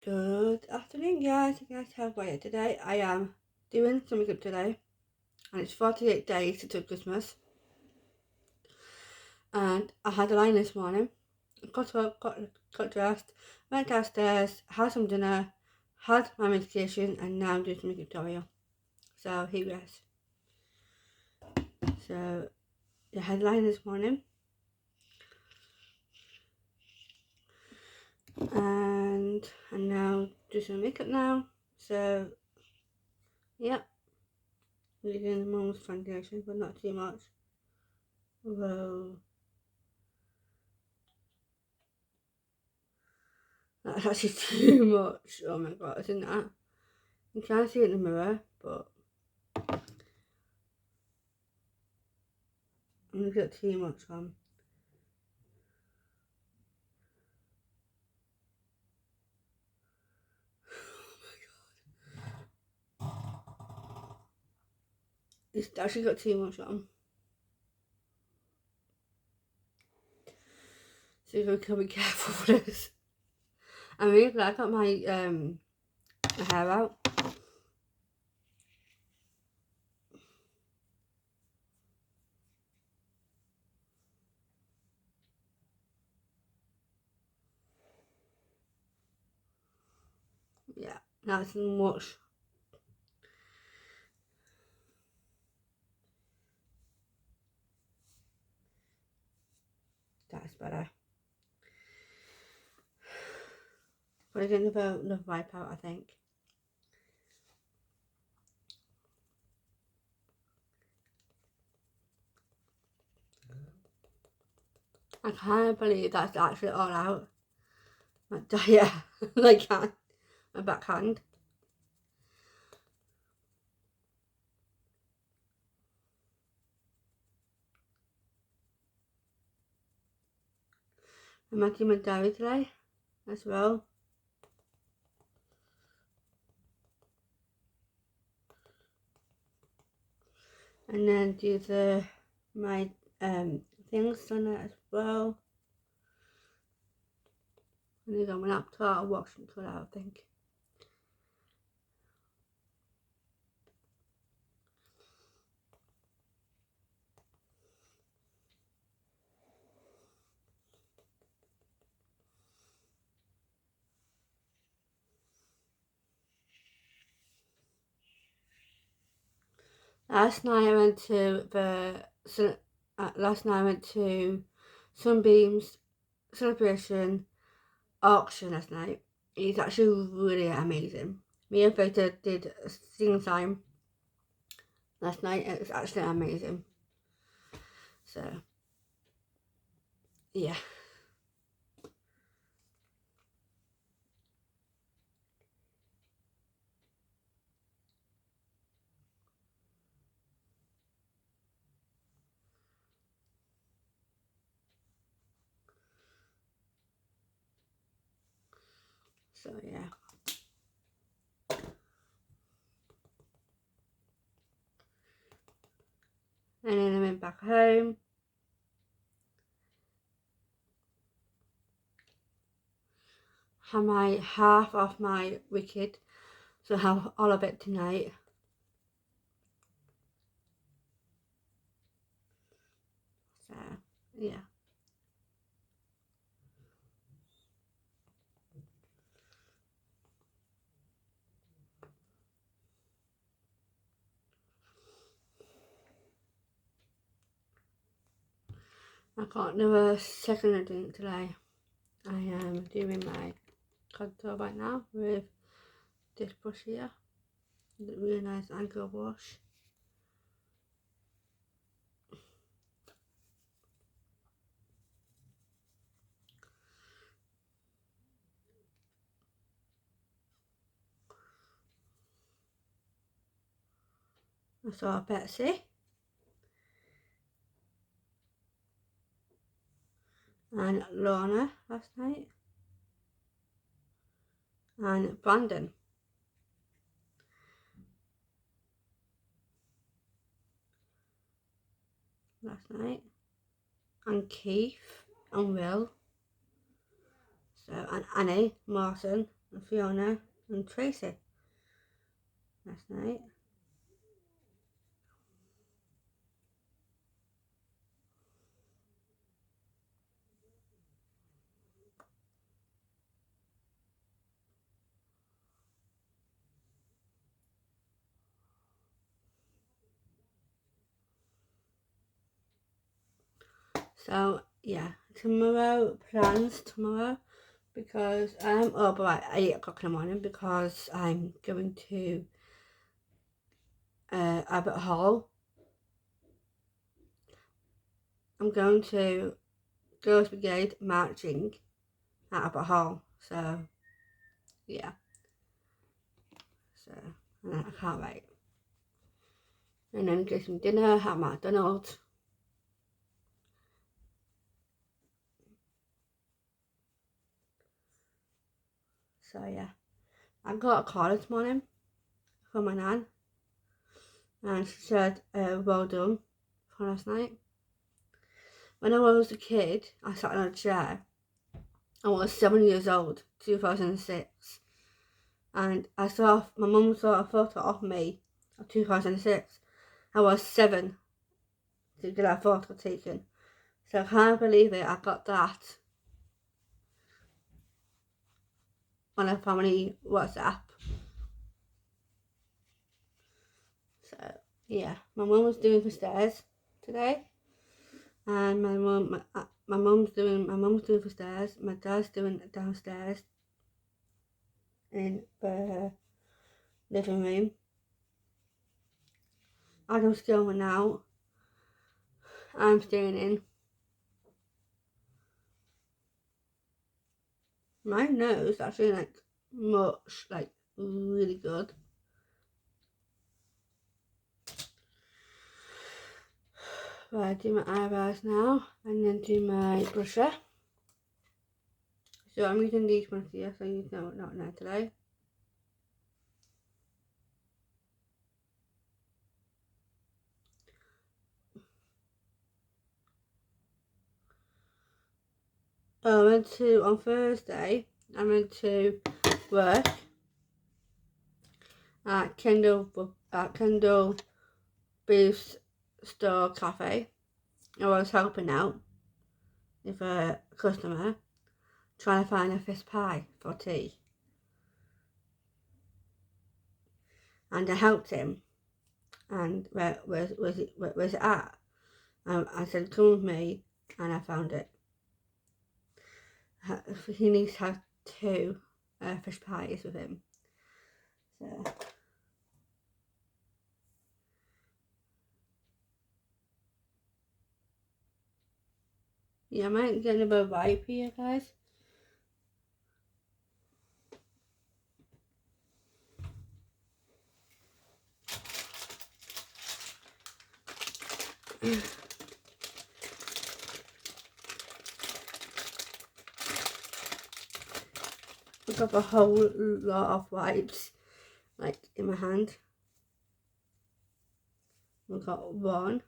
Good afternoon, guys. How are you today? I am doing some makeup today, and it's 48 days to Christmas. And I had a line this morning. Got up, got dressed, went downstairs, had some dinner, had my medication, and now I'm doing some makeup tutorial. So here we go. So the headline this morning, and now do some makeup now. So yeah, using the mum's foundation, but not too much. Whoa. That's actually too much. Oh my god, isn't that? You can't see it in the mirror, but I'm gonna get too much on. It's actually got too much on. So you gotta be careful with this. I'm really glad I got my hair out. Yeah, that's much. That's better. But I get another wipe out, I think. I can't believe that's actually all out. Yeah, I can't. My backhand. I'm making my diary today as well. And then do my things on it as well. And then on my laptop, I'll watch until I think. Last night I went to Sunbeam's celebration auction last night. It's actually really amazing. Me and Victor did a sing time last night. It was actually amazing. So yeah. So yeah. And then I went back home. Had my half of my Wicked, so I have all of it tonight. So yeah. I got another second drink today. I am doing my contour right now with this brush here. Really nice angle wash. I saw Betsy and Lorna last night and Brandon last night and Keith and Will, so and Annie Martin and Fiona and Tracy last night. So yeah, plans tomorrow, because I'm up about 8 o'clock in the morning because I'm going to Abbott Hall. I'm going to Girls Brigade marching at Abbott Hall. So yeah, so I can't wait. And then get some dinner at McDonald's. So yeah, I got a call this morning from my nan, and she said, well done for last night. When I was a kid, I sat on a chair. I was 7 years old, 2006, and my mum saw a photo of me of 2006. I was 7 to get that photo taken. So I can't believe it, I got that on a family WhatsApp. So yeah, my mum was doing the stairs today, and my mum's doing the stairs. My dad's doing downstairs in the living room. Adam's going out. I'm staying in. My nose actually really good. Right, do my eyebrows now, and then do my brusher. So I'm using these ones here, so I use not now today. On Thursday, I went to work at Kendall Booth's store cafe. I was helping out with a customer trying to find a fish pie for tea, and I helped him. And where's it at? I said, come with me, and I found it. He needs to have 2 fish pies with him. So yeah, I might get another vibe here, guys. I've got a whole lot of wipes in my hand. I've got 1,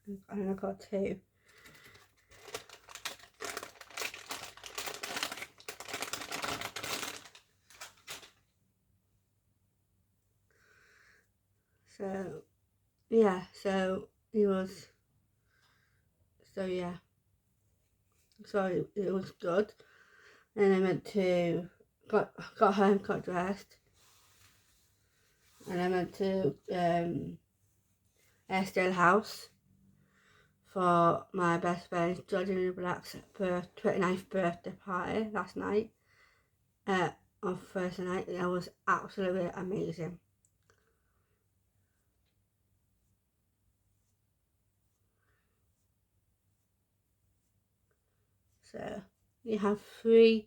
and I've got 2. So yeah, so it was good. And I went to got home, got dressed, and I went to Airedale House for my best friend Georgina Black's 29th birthday party last night. On Thursday night, it was absolutely amazing. So you have 3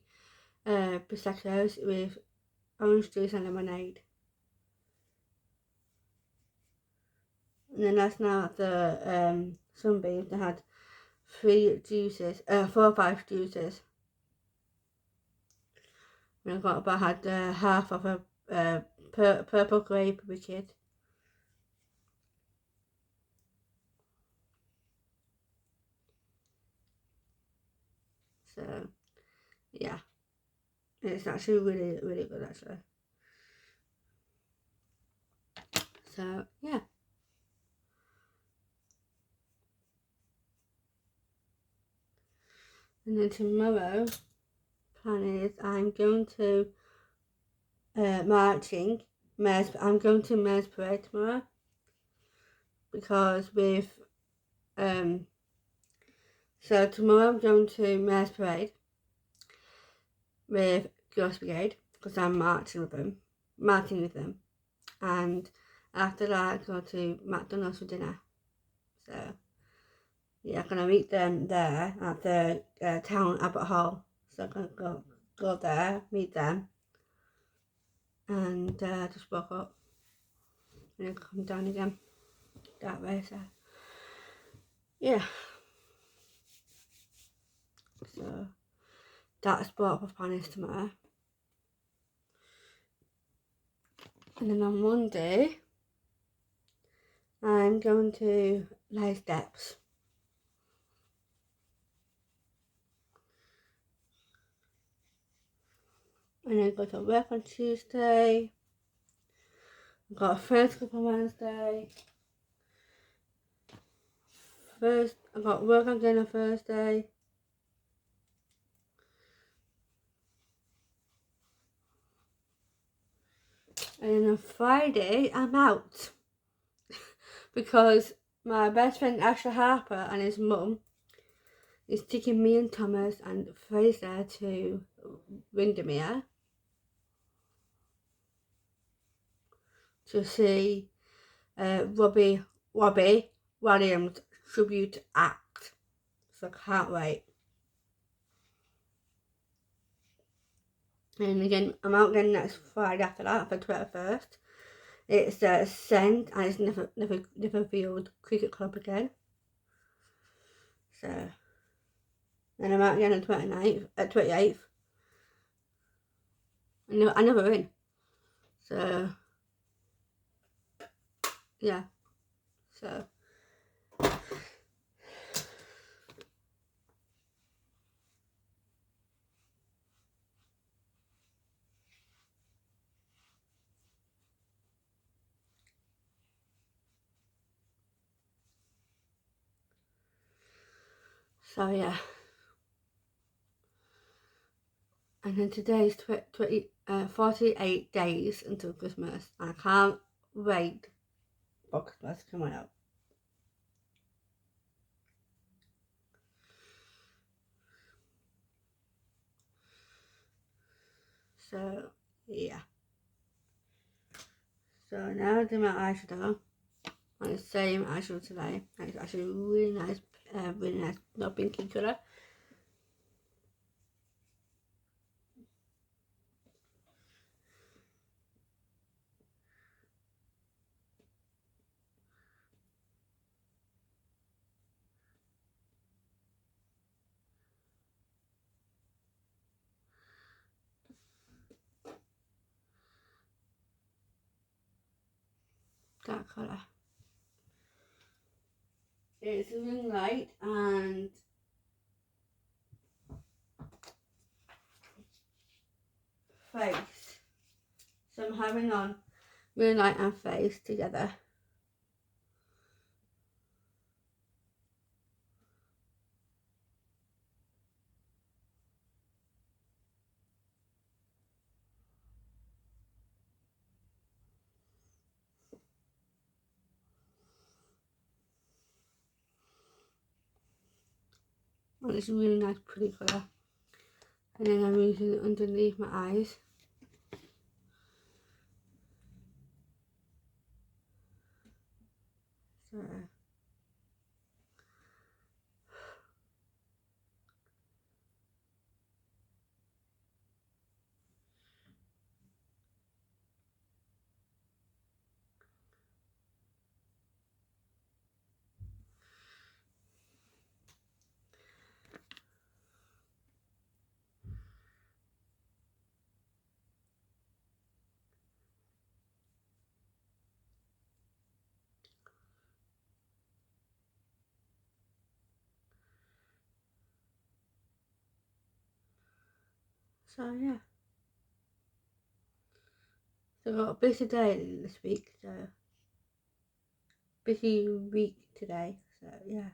prosecco's with orange juice and lemonade. And then last night at the Sunbeam, they had 4 or 5 juices. And I had half of a purple grape wicked. So yeah, it's actually really, really good actually. So yeah. And then tomorrow, plan is I'm going to marching. I'm going to Mayor's Parade tomorrow because so tomorrow I'm going to Mayor's Parade with Girls Brigade because I'm marching with them, and after that I go to McDonald's for dinner. So yeah, I'm gonna meet them there at the town Albert Hall. So I'm gonna go there, meet them, and just walk up and then come down again that way. So yeah, so that's what my plan is tomorrow. And then on Monday, I'm going to lay steps. And then go to work on Tuesday. I've got a friends group on Wednesday. I've got work again on Thursday. And then on Friday, I'm out. Because my best friend Ashley Harper and his mum is taking me and Thomas and Fraser to Windermere to see Robbie Williams tribute act. So I can't wait. And again, I'm out again next Friday after that for 21st. It's Send and it's Netherfield Cricket Club again. So, and I'm out again on 28th. I never win. So, yeah. So, yeah. And then today's 48 days until Christmas. And I can't wait for Christmas coming up. So, yeah. So now I do my eyeshadow. And the same eyeshadow today. And it's actually really nice, not pinky colour. That colour. It's Ring Light and Face. So I'm having on Ring Light and Face together. And it's a really nice pretty colour. And then I'm using it underneath my eyes. So So yeah. So I got a busy day this week, so busy week today, so yeah.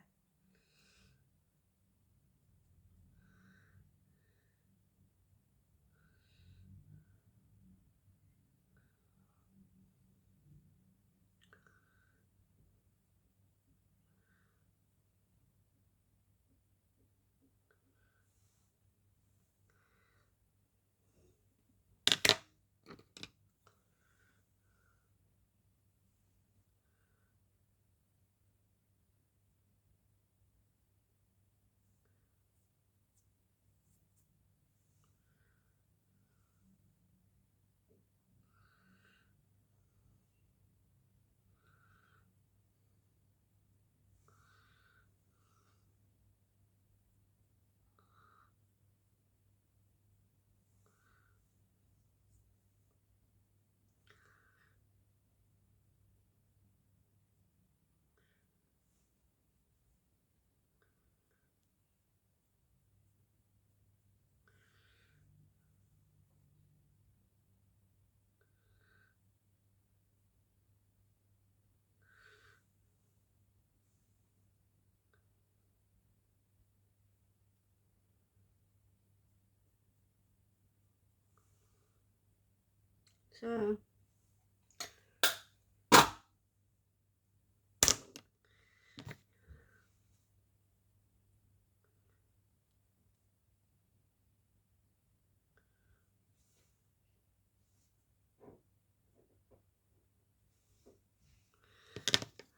So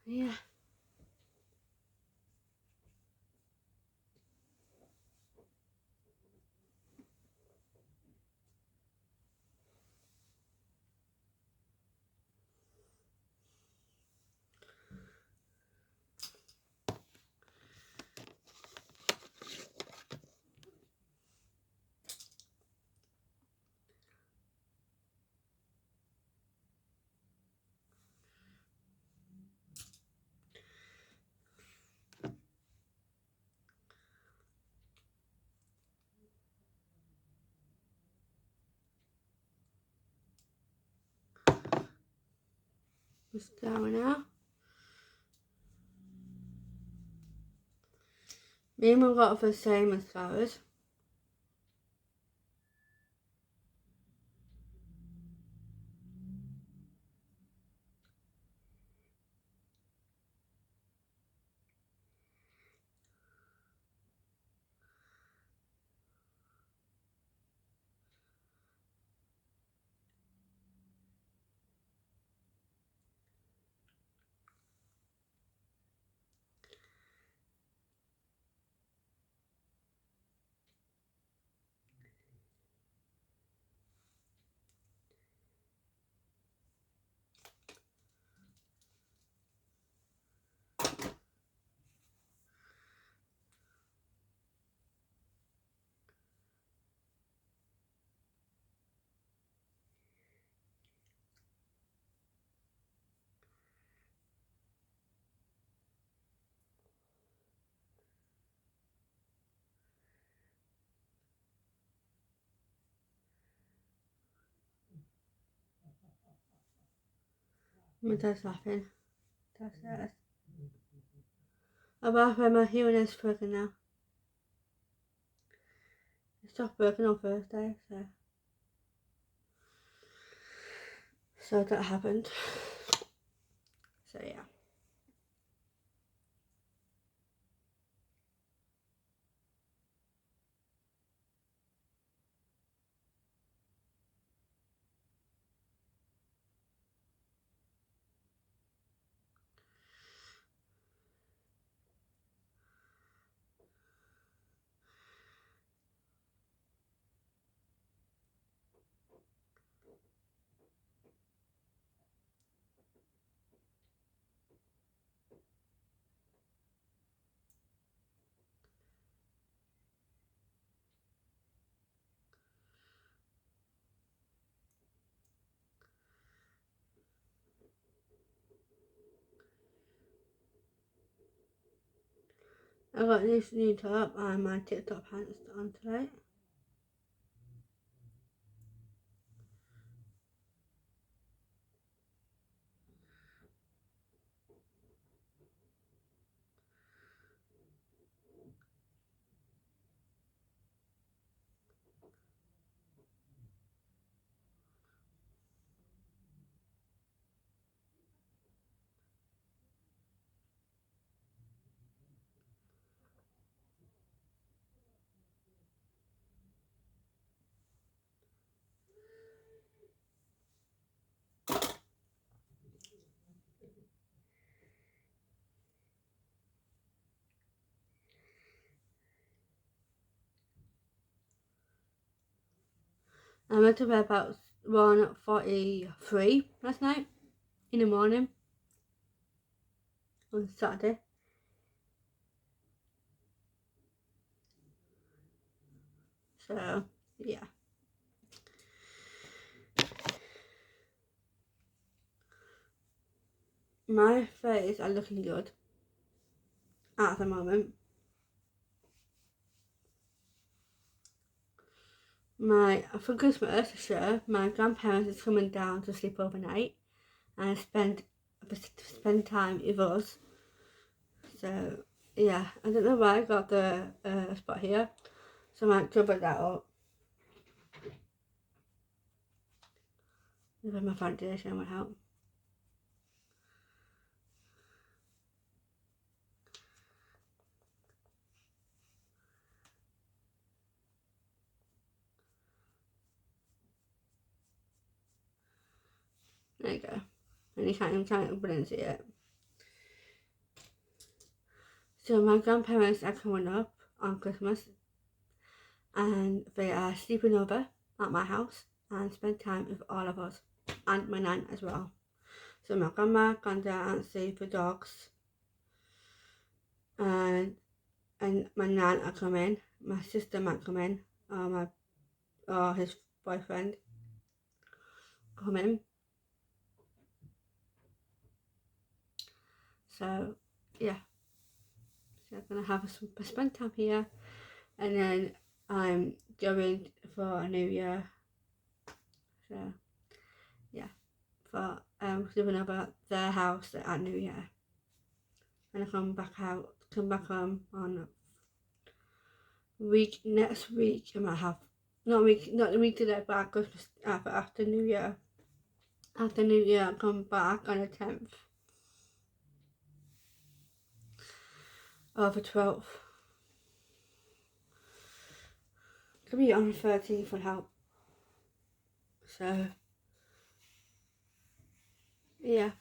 yeah. Just going now. Me and Mum got the same mascaras. My dad's laughing. That's it. About when my hearing is broken now. It stopped working on Thursday, so that happened. So yeah. I got this new top and my TikTok pants on today. I went to bed about 1:43 last night in the morning on Saturday. So yeah. My face are looking good at the moment. For Christmas this year, my grandparents is coming down to sleep overnight and spend time with us. So yeah, I don't know why I got the spot here, so I might cover that up with my foundation would help. There you go. And you can't even try to see it. So my grandparents are coming up on Christmas and they are sleeping over at my house and spend time with all of us and my nan as well. So my grandma, granddad, auntie, the dogs, and my nan are coming. My sister might come in, or his boyfriend come in. So yeah, so I'm gonna have some spend time here, and then I'm going for a New Year. So yeah, for living over at their house at New Year, and I come back home on next week. I might have not the week today, but Christmas after New Year. After New Year, I come back on the 10th or the 12th. Could be on the 13th would help. So yeah.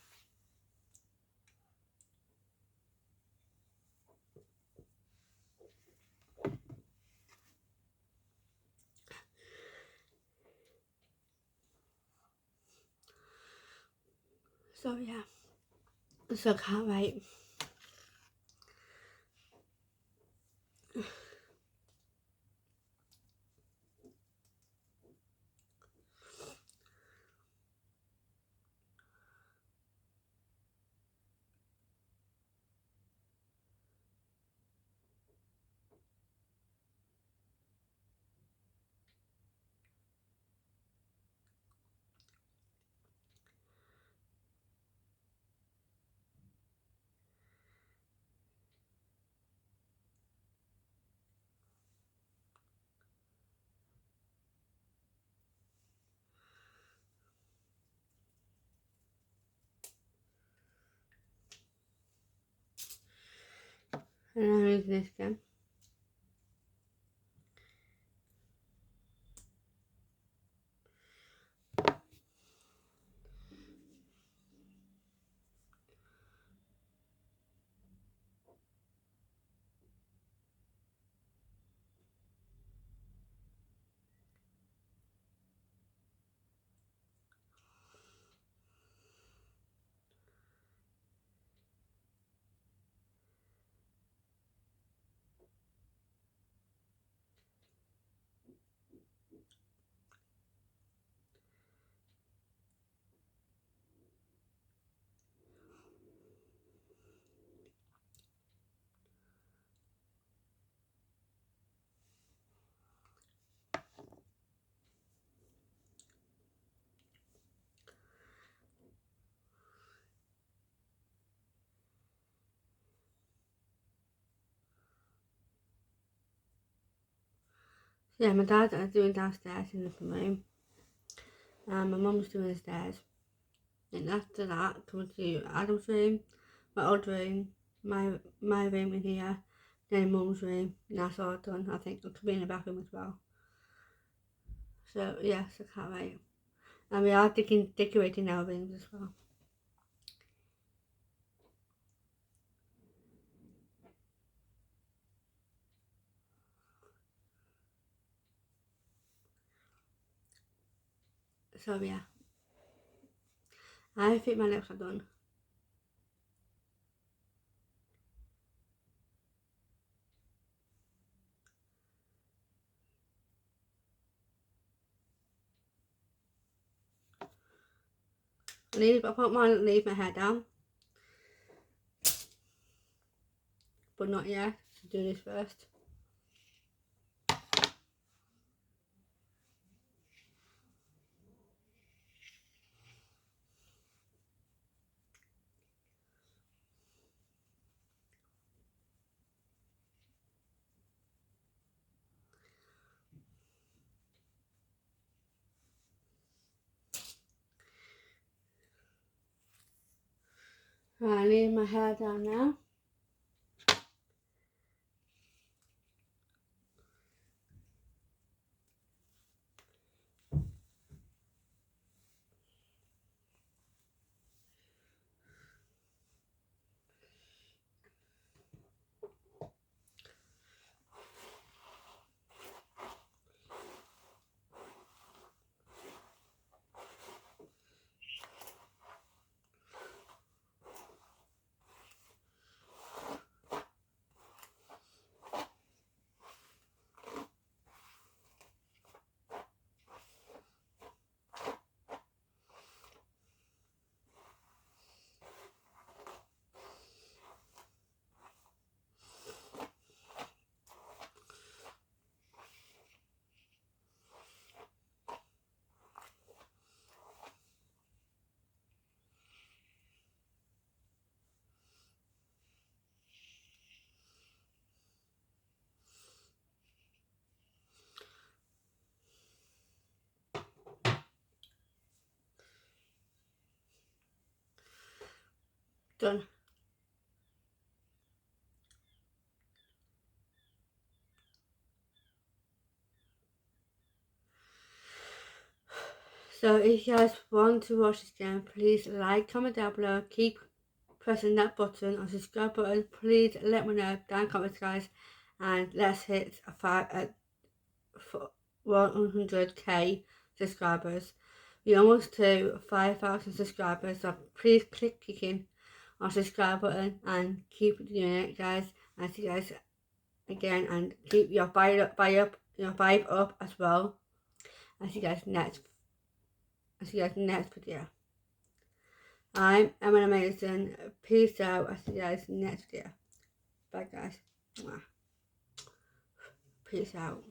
So yeah. So can't wait. And I'm using this again. Yeah, my dad is doing downstairs in the living room. And my mum's doing stairs. And after that, come to Adam's room, my old room, my room in here, then mum's room. And that's all done. I think it could be in the bathroom as well. So yes, I can't wait. And we are decorating our rooms as well. So yeah, I think my lips are done. Leave my hair down, but not yet. Do this first. Right, leave my hair down now. Done. So if you guys want to watch this again, please like, comment down below, keep pressing that button or subscribe button. Please let me know down in comments, guys, and let's hit 100k subscribers. We're almost to 5,000 subscribers, so please click clicking on subscribe button and keep doing it, guys. And see you guys again, and keep your vibe up as well. And see you guys next video. I'm Emma Amazing. Peace out. I'll see you guys next video. Bye, guys. Peace out.